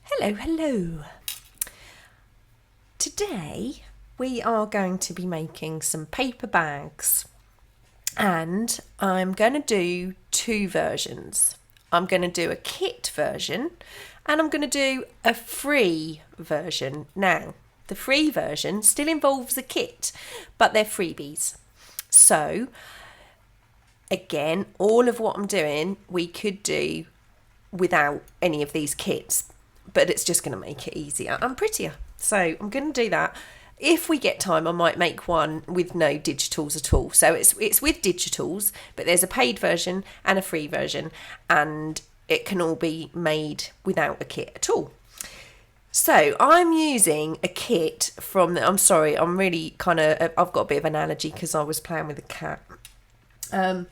Hello, hello. Today we are going to be making some paper bags, and I'm going to do two versions. I'm going to do a kit version and I'm going to do a free version. Now, the free version still involves a kit, but they're freebies. So, again, all of what I'm doing we could do without any of these kits, but it's just going to make it easier and prettier. So I'm going to do that. If we get time, I might make one with no digitals at all. So it's with digitals, but there's a paid version and a free version, and it can all be made without a kit at all. So I'm using a kit from I'm sorry, I'm really I've got a bit of an allergy because I was playing with a cat. I'm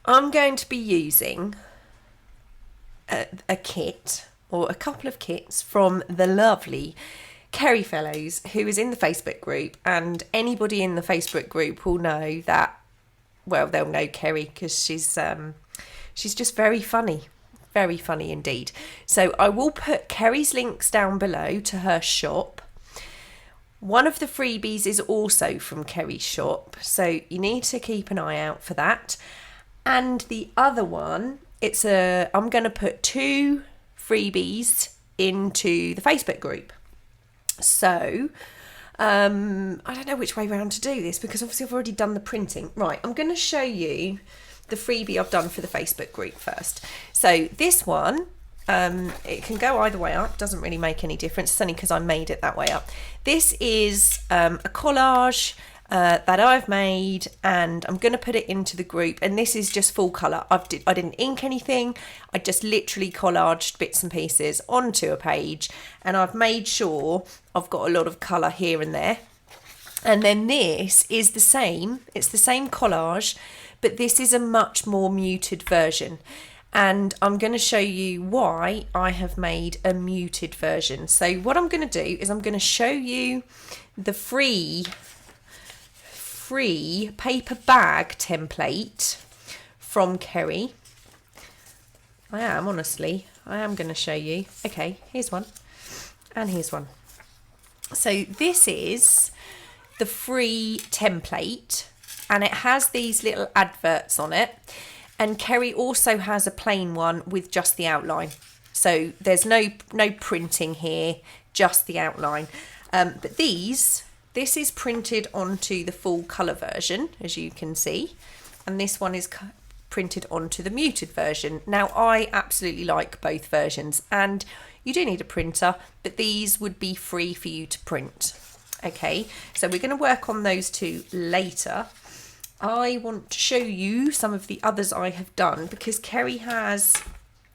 going to be using a kit or a couple of kits from the lovely Kerry Fellows, who is in the Facebook group, and anybody in the Facebook group will know that, well, they'll know Kerry because she's just very funny indeed. So I will put Kerry's links down below to her shop. One of the freebies is also from Kerry's shop, so you need to keep an eye out for that. And the other one, I'm going to put two freebies into the Facebook group. So, I don't know which way around to do this because obviously I've already done the printing. Right, I'm going to show you the freebie I've done for the Facebook group first. So this one, it can go either way up, doesn't really make any difference. It's only because I made it that way up. This is a collage that I've made, and I'm going to put it into the group, and this is just full colour. I didn't ink anything. I just literally collaged bits and pieces onto a page, and I've made sure I've got a lot of colour here and there. And then this is the same. It's the same collage, but this is a much more muted version, and I'm going to show you why I have made a muted version. So what I'm going to do is I'm going to show you the free paper bag template from Kerry. I am going to show you. Okay, here's one and here's one. So this is the free template, and it has these little adverts on it, and Kerry also has a plain one with just the outline. So there's no printing here, just the outline. But this is printed onto the full colour version, as you can see, and this one is printed onto the muted version. Now, I absolutely like both versions, and you do need a printer, but these would be free for you to print. Okay, so we're going to work on those two later. I want to show you some of the others I have done because Kerry has...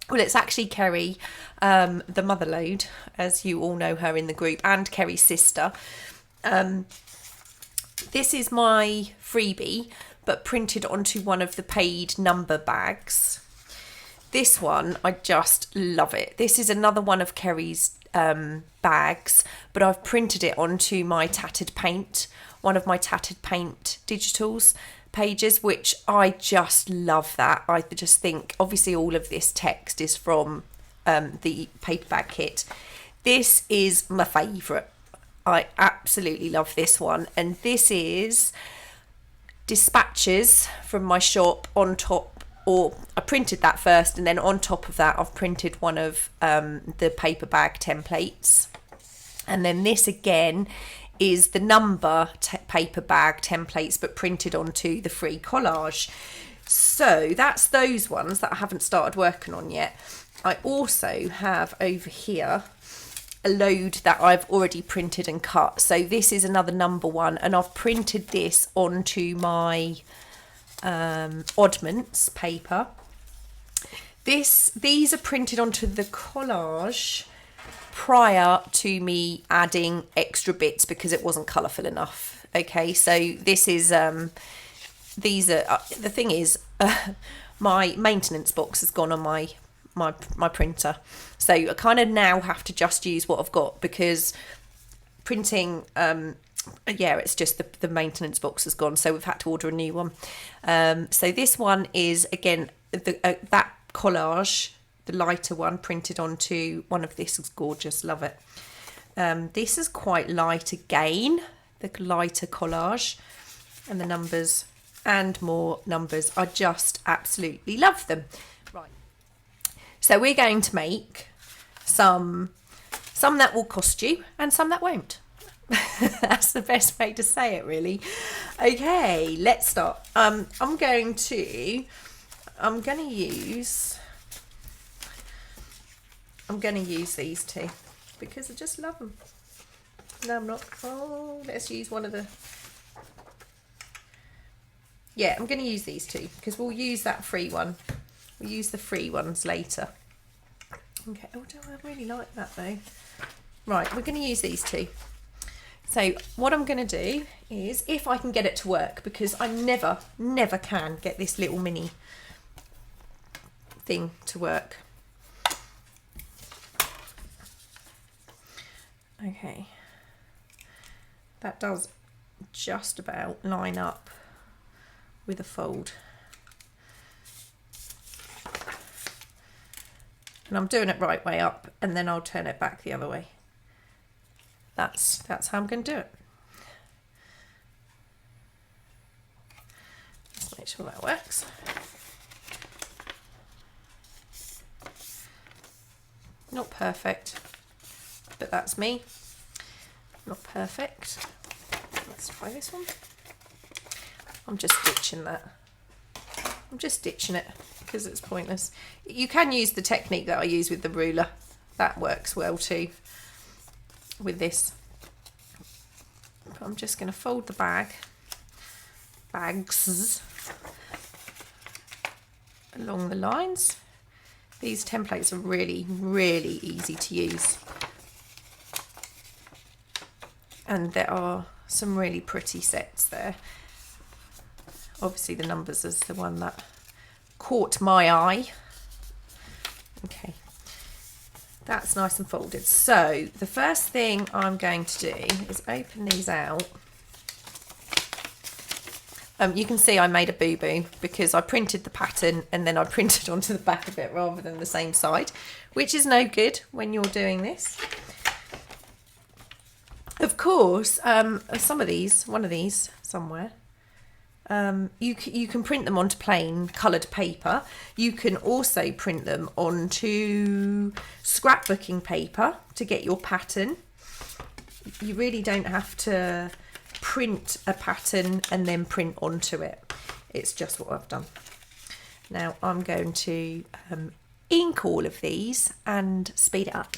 Well, it's actually Kerry, the Motherlode, as you all know her in the group, and Kerry's sister. This is my freebie, but printed onto one of the paid number bags. This one, I just love it. This is another one of Kerry's bags, but I've printed it onto my tattered paint, one of my tattered paint digitals pages, which I just love that. I just think, obviously all of this text is from the paper bag kit. This is my favourite. I absolutely love this one, and this is dispatches from my shop on top, or I printed that first, and then on top of that I've printed one of the paper bag templates, and then this again is the number paper bag templates but printed onto the free collage. So that's those ones that I haven't started working on yet. I also have over here a load that I've already printed and cut. So this is another number one, and I've printed this onto my oddments paper. These are printed onto the collage prior to me adding extra bits because it wasn't colourful enough. Okay, so this is these are the thing is my maintenance box has gone on my printer, so I kind of now have to just use what I've got because printing it's just the maintenance box has gone, so we've had to order a new one. So this one is again that collage the lighter one printed onto one of this. It's gorgeous, love it. This is quite light again, the lighter collage, and the numbers and more numbers. I just absolutely love them. Right, so we're going to make some that will cost you and some that won't. That's the best way to say it, really. Okay, let's start. I'm going to use these two because I just love them. No, I'm not. Oh, let's use one of the. Yeah, I'm going to use these two because we'll use that free one. We'll use the free ones later. Okay. Oh, I really like that though. Right, we're going to use these two. So what I'm going to do is, if I can get it to work, because I never can get this little mini thing to work. Okay, that does just about line up with a fold. And I'm doing it right way up, and then I'll turn it back the other way. That's how I'm going to do it. Let's make sure that works. Not perfect, but that's me. Not perfect. Let's try this one. I'm just stitching that. I'm just stitching it because it's pointless. You can use the technique that I use with the ruler. That works well too with this. But I'm just going to fold the bags along the lines. These templates are really, really easy to use. And there are some really pretty sets there. Obviously the numbers is the one that caught my eye. Okay. That's nice and folded. So the first thing I'm going to do is open these out. You can see I made a boo-boo because I printed the pattern and then I printed onto the back of it rather than the same side, which is no good when you're doing this. Of course, some of these, one of these somewhere, you can print them onto plain coloured paper. You can also print them onto scrapbooking paper to get your pattern. You really don't have to print a pattern and then print onto it. It's just what I've done. Now I'm going to ink all of these and speed it up.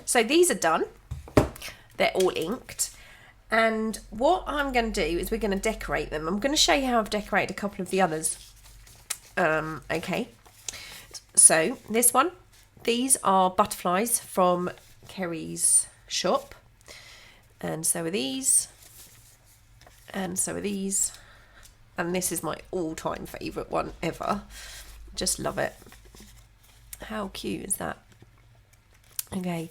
So these are done. They're all inked. And what I'm going to do is we're going to decorate them. I'm going to show you how I've decorated a couple of the others. Okay. So this one, these are butterflies from Kerry's shop. And so are these. And so are these. And this is my all-time favourite one ever. Just love it. How cute is that? Okay,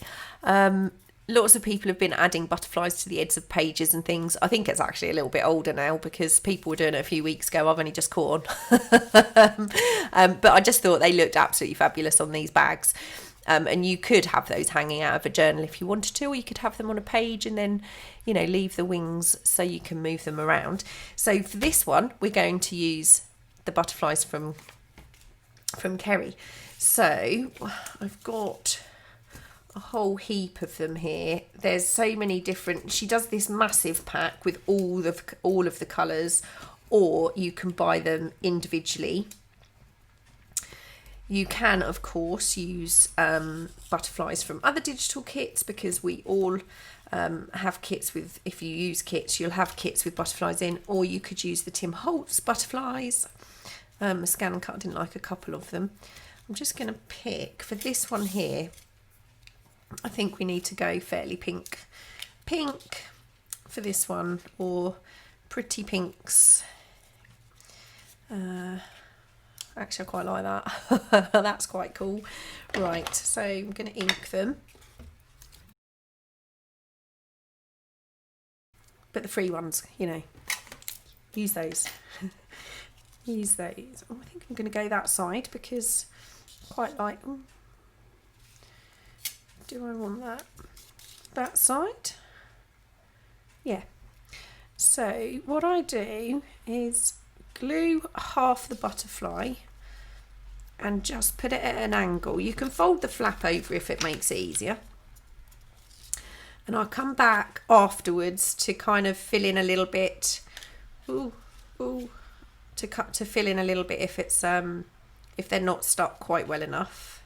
lots of people have been adding butterflies to the ends of pages and things. I think it's actually a little bit older now because people were doing it a few weeks ago. I've only just caught on. But I just thought they looked absolutely fabulous on these bags. And you could have those hanging out of a journal if you wanted to, or you could have them on a page and then, you know, leave the wings so you can move them around. So for this one, we're going to use the butterflies from Kerry. So I've got a whole heap of them here. There's so many different. She does this massive pack with all of the colours, or you can buy them individually. You can, of course, use butterflies from other digital kits because we all have kits with. If you use kits, you'll have kits with butterflies in, or you could use the Tim Holtz butterflies. Scan and Cut didn't like a couple of them. I'm just going to pick for this one here. I think we need to go fairly pink for this one, or pretty pinks. Actually, I quite like that. That's quite cool. Right, so I'm going to ink them. But the free ones, you know, use those. Use those. Oh, I think I'm going to go that side because I quite like them. Do I want that side? Yeah. So what I do is glue half the butterfly and just put it at an angle. You can fold the flap over if it makes it easier. And I'll come back afterwards to kind of fill in a little bit. To fill in a little bit if it's if they're not stuck quite well enough.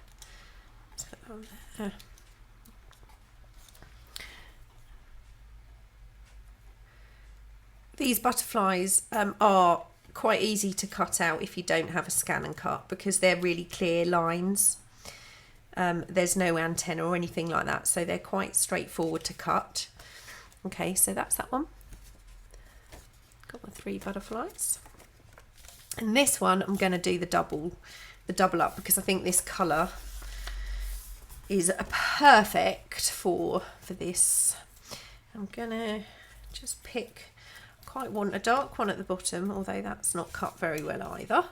These butterflies are quite easy to cut out if you don't have a scan and cut because they're really clear lines. There's no antenna or anything like that, so they're quite straightforward to cut. Okay, so that's that one. Got my 3 butterflies. And this one I'm going to do the double up because I think this colour is perfect for this. I'm going to just pick, quite want a dark one at the bottom, although that's not cut very well either.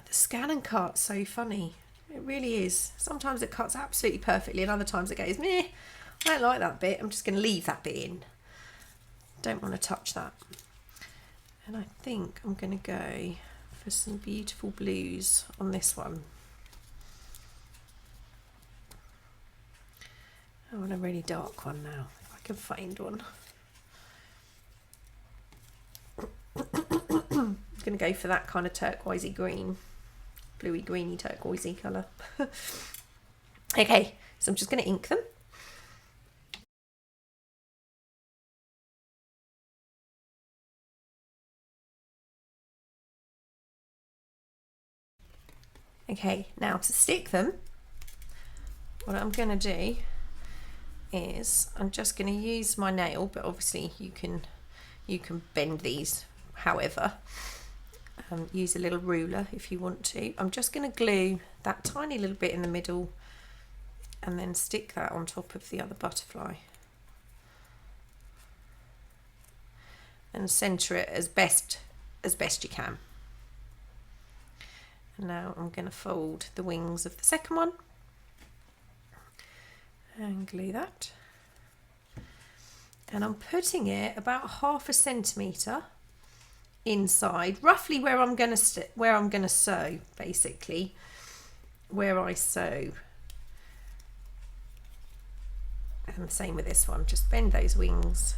The scan and cut's so funny. It really is. Sometimes it cuts absolutely perfectly and other times it goes, meh, I don't like that bit. I'm just going to leave that bit in. Don't want to touch that. And I think I'm going to go for some beautiful blues on this one. I want a really dark one now, if I can find one. I'm going to go for that kind of turquoisey green, bluey greeny turquoisey colour. Okay, so I'm just going to ink them. Okay, now to stick them, what I'm going to do is I'm just going to use my nail, but obviously you can bend these however. Use a little ruler if you want to. I'm just going to glue that tiny little bit in the middle and then stick that on top of the other butterfly. And centre it as best you can. Now I'm going to fold the wings of the second one and glue that. And I'm putting it about 1/2 centimetre inside, roughly where I'm going to sew, basically where I sew. And same with this one. Just bend those wings.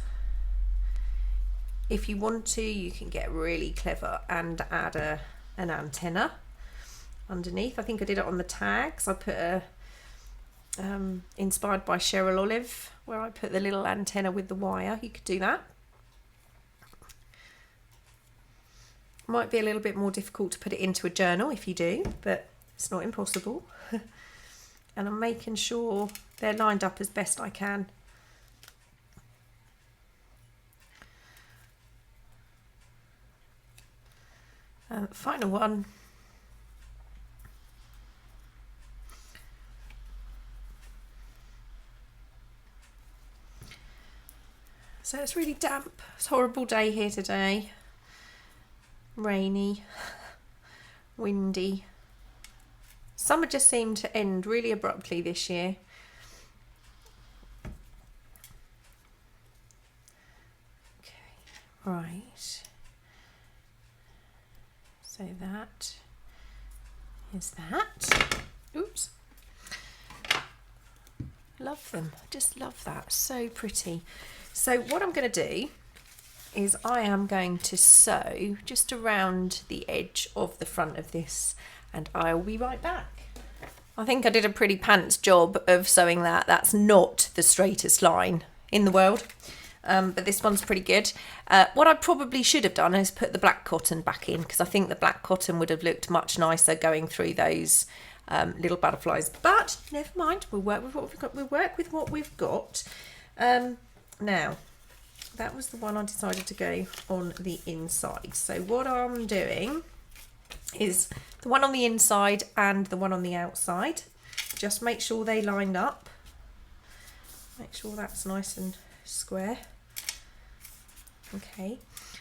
If you want to, you can get really clever and add an antenna underneath. I think I did it on the tags. I put a inspired by Cheryl Olive, where I put the little antenna with the wire. You could do that. Might be a little bit more difficult to put it into a journal if you do, but it's not impossible. And I'm making sure they're lined up as best I can. And the final one. So it's really damp. It's a horrible day here today. Rainy, windy. Summer just seemed to end really abruptly this year. Okay, right. So that is that. Oops. Love them. Just love that. So pretty. So what I'm going to do is I am going to sew just around the edge of the front of this, and I'll be right back. I think I did a pretty pants job of sewing that. That's not the straightest line in the world, but this one's pretty good. What I probably should have done is put the black cotton back in, because I think the black cotton would have looked much nicer going through those little butterflies. But never mind, we'll work with what we've got. We'll work with what we've got. Now, that was the one I decided to go on the inside. So what I'm doing is the one on the inside and the one on the outside. Just make sure they line up. Make sure that's nice and square. Okay,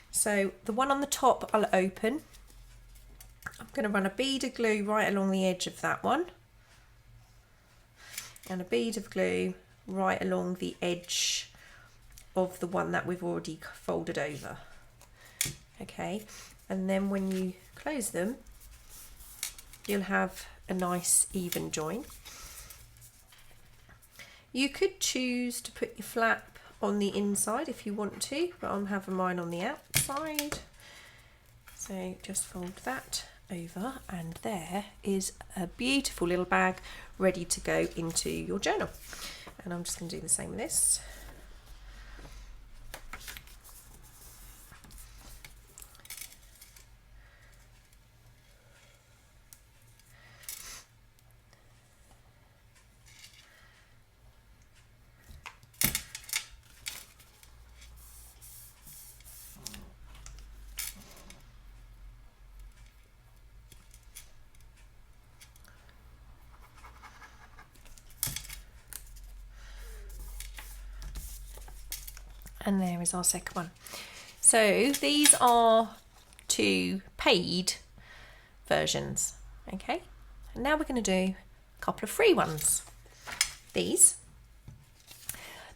so the one on the top I'll open. I'm going to run a bead of glue right along the edge of that one. And a bead of glue right along the edge of the one that we've already folded over. Okay, and then when you close them, you'll have a nice even join. You could choose to put your flap on the inside if you want to, but I'm having mine on the outside. So just fold that over, and there is a beautiful little bag ready to go into your journal. And I'm just going to do the same with this. And there is our second one. So these are two paid versions. Okay, and now we're going to do a couple of free ones. These.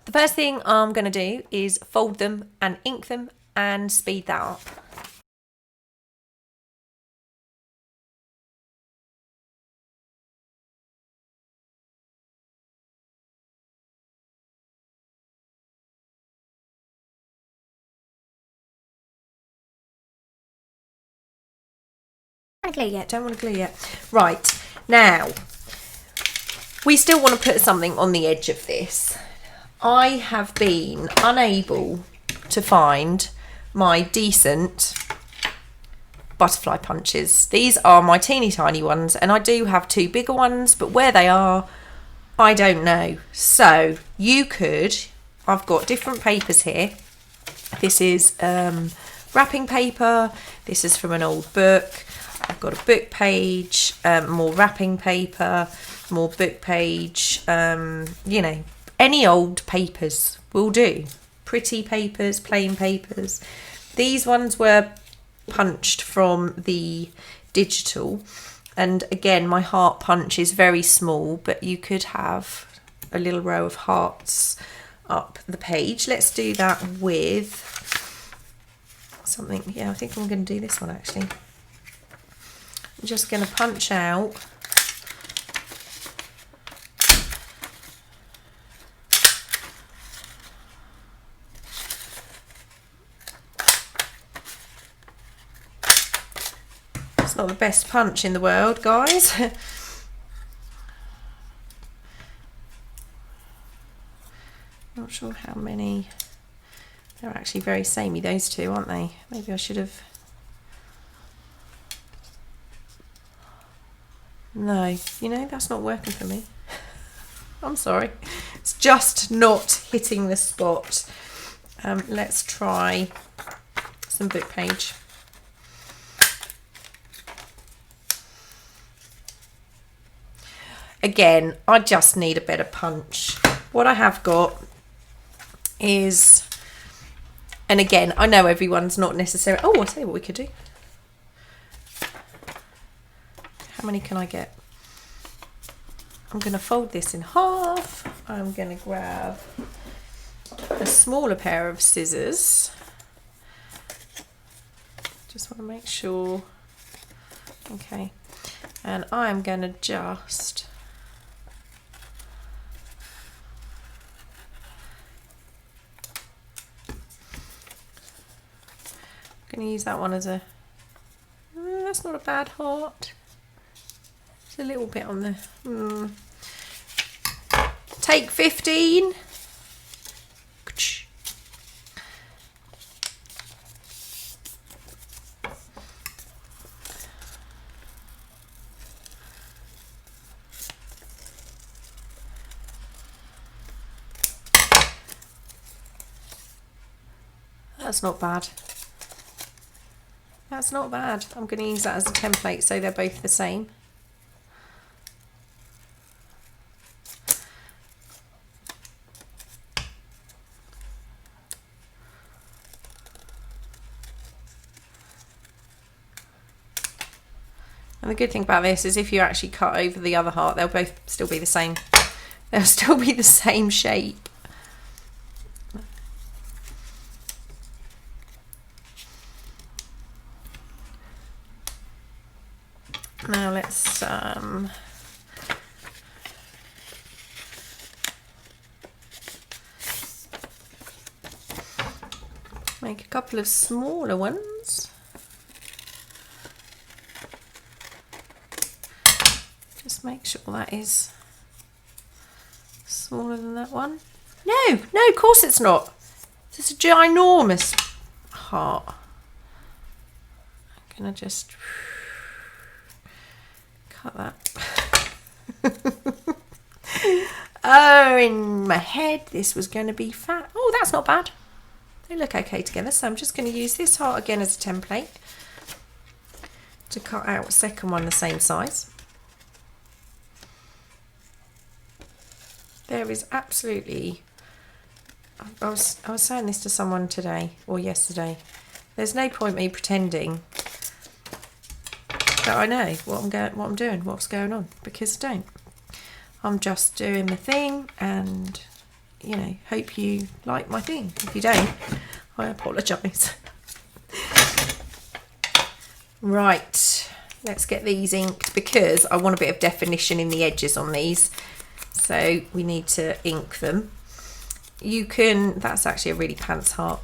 The first thing I'm going to do is fold them and ink them and speed that up. Glue yet, don't want to glue yet. Right, now we still want to put something on the edge of this. I have been unable to find my decent butterfly punches. These are my teeny tiny ones, and I do have two bigger ones, but where they are, I don't know. So you could, I've got different papers here. This is wrapping paper. This is from an old book. I've got a book page, more wrapping paper, more book page, you know, any old papers will do. Pretty papers, plain papers. These ones were punched from the digital, and again my heart punch is very small, but you could have a little row of hearts up the page. Let's do that with something. Yeah, I think I'm going to do this one actually. I'm just going to punch out it's not the best punch in the world, guys. Not sure how many. They're actually very samey, those two, aren't they? Maybe I should have. No, you know, that's not working for me. I'm sorry. It's just not hitting the spot. Let's try some book page. Again, I just need a better punch. What I have got is, and again, I know everyone's not necessarily, oh, I'll tell you what we could do. How many can I get? I'm going to fold this in half. I'm going to grab a smaller pair of scissors. Just want to make sure. Okay. And I'm going to just going to use that one as a, that's not a bad heart. It's a little bit on the, Take 15. That's not bad. That's not bad. I'm going to use that as a template so they're both the same. And the good thing about this is if you actually cut over the other heart, they'll both still be the same. They'll still be the same shape. Now let's make a couple of smaller ones. Just make sure that is smaller than that one. No, of course it's not. It's a ginormous heart. I'm gonna just cut that. Oh, in my head this was going to be fat. Oh, that's not bad. They look okay together, so I'm just going to use this heart again as a template to cut out a second one the same size. There is absolutely, I was saying this to someone today or yesterday, there's no point me pretending that I know what I'm doing, what's going on, because I don't. I'm just doing the thing and, you know, hope you like my thing. If you don't, I apologise. Right, let's get these inked because I want a bit of definition in the edges on these. So we need to ink them. You can, that's actually a really pants heart.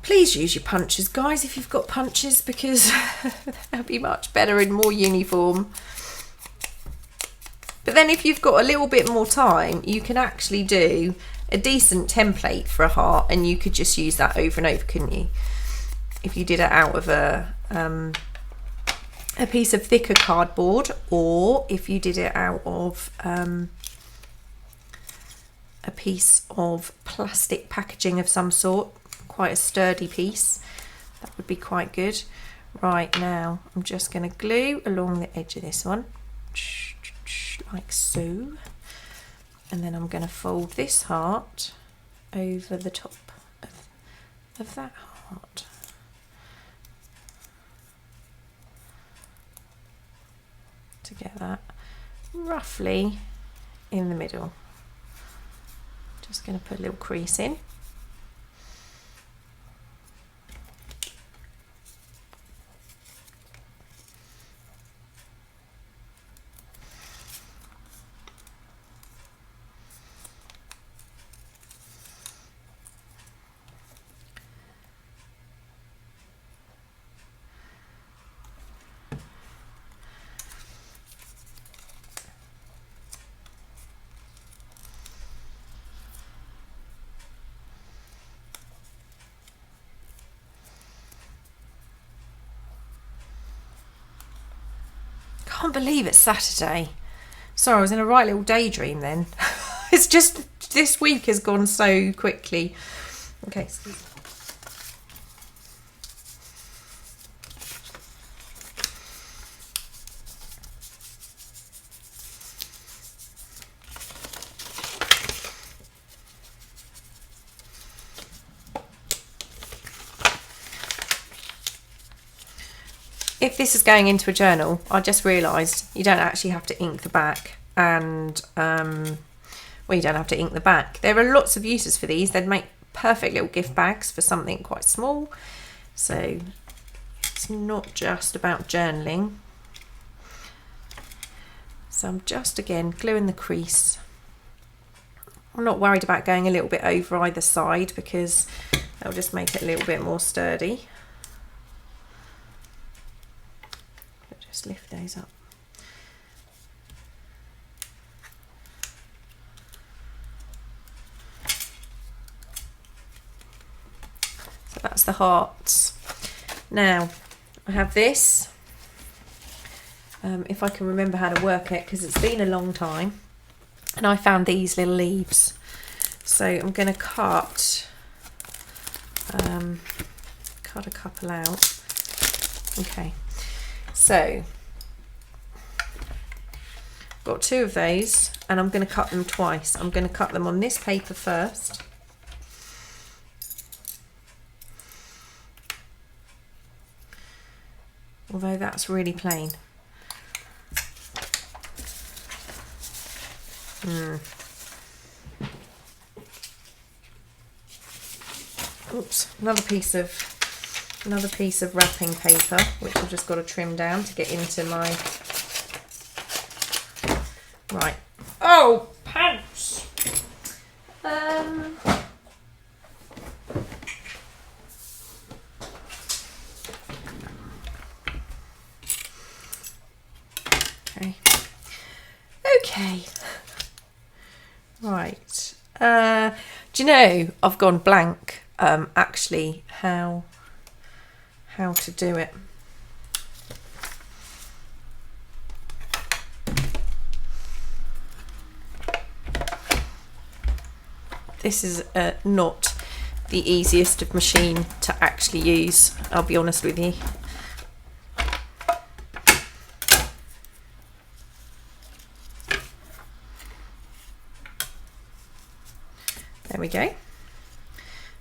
Please use your punches, guys, if you've got punches, because they'll be much better and more uniform. But then if you've got a little bit more time, you can actually do a decent template for a heart and you could just use that over and over, couldn't you? If you did it out of a piece of thicker cardboard, or if you did it out of a piece of plastic packaging of some sort, quite a sturdy piece, that would be quite good. Right, now I'm just going to glue along the edge of this one like so, and then I'm going to fold this heart over the top of that heart. To get that roughly in the middle. Just going to put a little crease in. Can't believe it's Saturday. Sorry, I was in a right little daydream then. It's just, this week has gone so quickly. Okay, excuse me. If this is going into a journal, I just realised you don't actually have to ink the back, and well, you don't have to ink the back. There are lots of uses for these. They'd make perfect little gift bags for something quite small. So it's not just about journaling. So I'm just again gluing the crease. I'm not worried about going a little bit over either side because that'll just make it a little bit more sturdy. Just lift those up. So that's the hearts. Now I have this. If I can remember how to work it, because it's been a long time, and I found these little leaves. So I'm going to cut a couple out. Okay, so got 2 of those, and I'm going to cut them twice. I'm going to cut them on this paper first. Although that's really plain. Oops, another piece of wrapping paper, which I've just got to trim down to get into my... Right. Oh, pants! Okay. Okay. Right. Do you know, I've gone blank, actually, how to do it. This is not the easiest of machine to actually use, I'll be honest with you. There we go.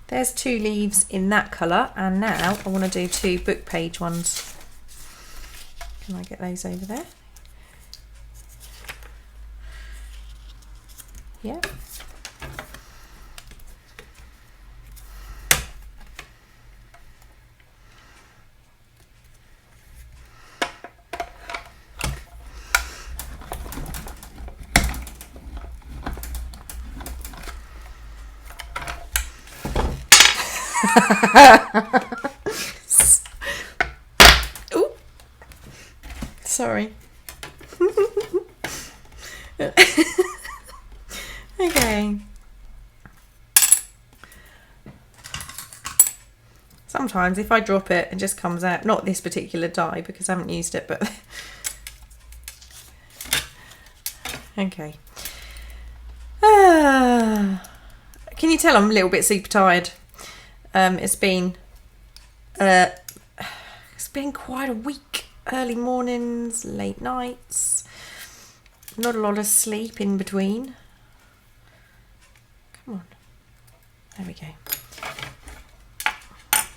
There's 2 leaves in that colour, and now I want to do 2 book page ones. Can I get those over there? Yeah. Ooh. Sorry. Okay. Sometimes if I drop it, it just comes out. Not this particular die because I haven't used it, but okay. Can you tell I'm a little bit super tired? It's been quite a week. Early mornings, late nights, not a lot of sleep in between. Come on, there we go.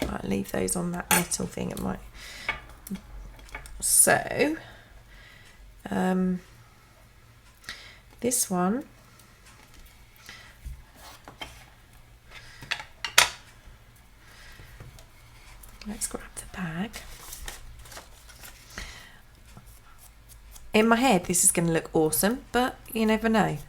I'll leave those on that metal thing. It might. So, this one. Let's grab the bag. In my head, this is going to look awesome, but you never know.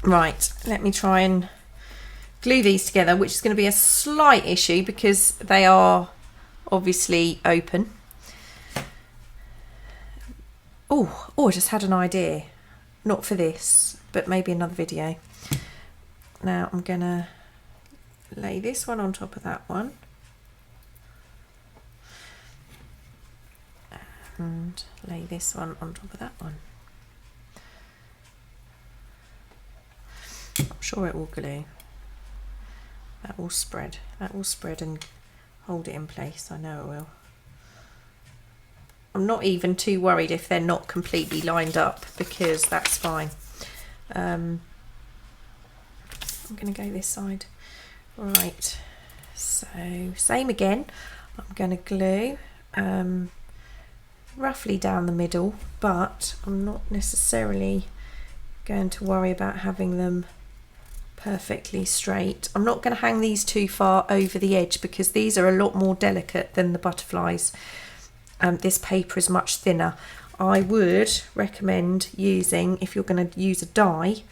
Right, let me try and glue these together, which is going to be a slight issue because they are obviously open. Oh, I just had an idea. Not for this, but maybe another video. Now I'm going to lay this one on top of that one. And lay this one on top of that one. I'm sure it will glue. That will spread. That will spread and hold it in place. I know it will. I'm not even too worried if they're not completely lined up because that's fine. I'm going to go this side. Right, so same again. I'm going to glue roughly down the middle, but I'm not necessarily going to worry about having them perfectly straight. I'm not going to hang these too far over the edge because these are a lot more delicate than the butterflies. This paper is much thinner. I would recommend using, if you're going to use a die,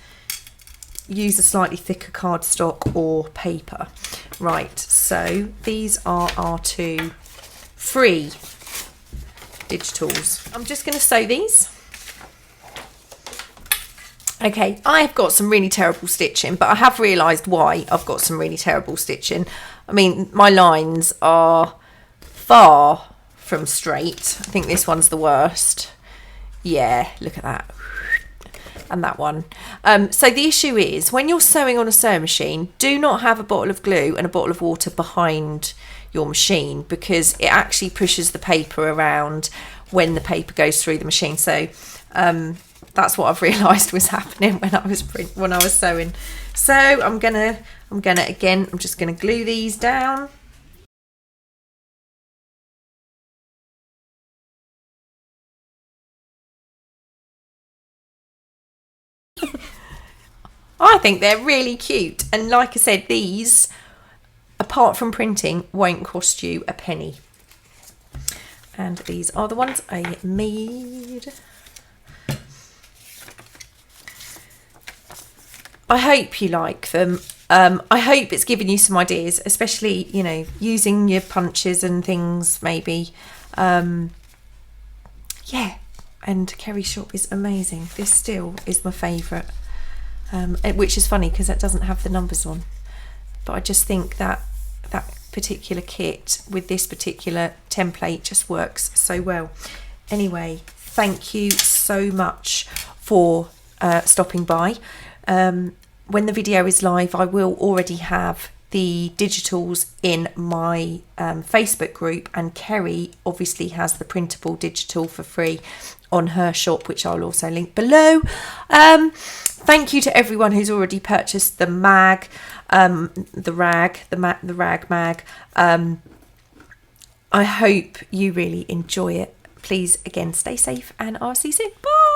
use a slightly thicker cardstock or paper. Right, so these are our 2 free digitals. I'm just going to sew these. Okay, I've got some really terrible stitching, but I have realised why I've got some really terrible stitching. I mean, my lines are far from straight. I think this one's the worst. Yeah, look at that. And that one. So the issue is, when you're sewing on a sewing machine, do not have a bottle of glue and a bottle of water behind your machine, because it actually pushes the paper around when the paper goes through the machine. So that's what I've realised was happening when I was sewing. So I'm just gonna glue these down. I think they're really cute, and like I said, these, apart from printing, won't cost you a penny. And these are the ones I made. I hope you like them. I hope it's given you some ideas, especially, you know, using your punches and things maybe. Yeah, and Kerry's shop is amazing. This still is my favourite. Which is funny because that doesn't have the numbers on, but I just think that that particular kit with this particular template just works so well. Anyway, thank you so much for stopping by. When the video is live, I will already have the digitals in my Facebook group, and Kerry obviously has the printable digital for free on her shop, which I'll also link below. Thank you to everyone who's already purchased the mag, the rag mag. I hope you really enjoy it. Please, again, stay safe, and I'll see you soon. Bye.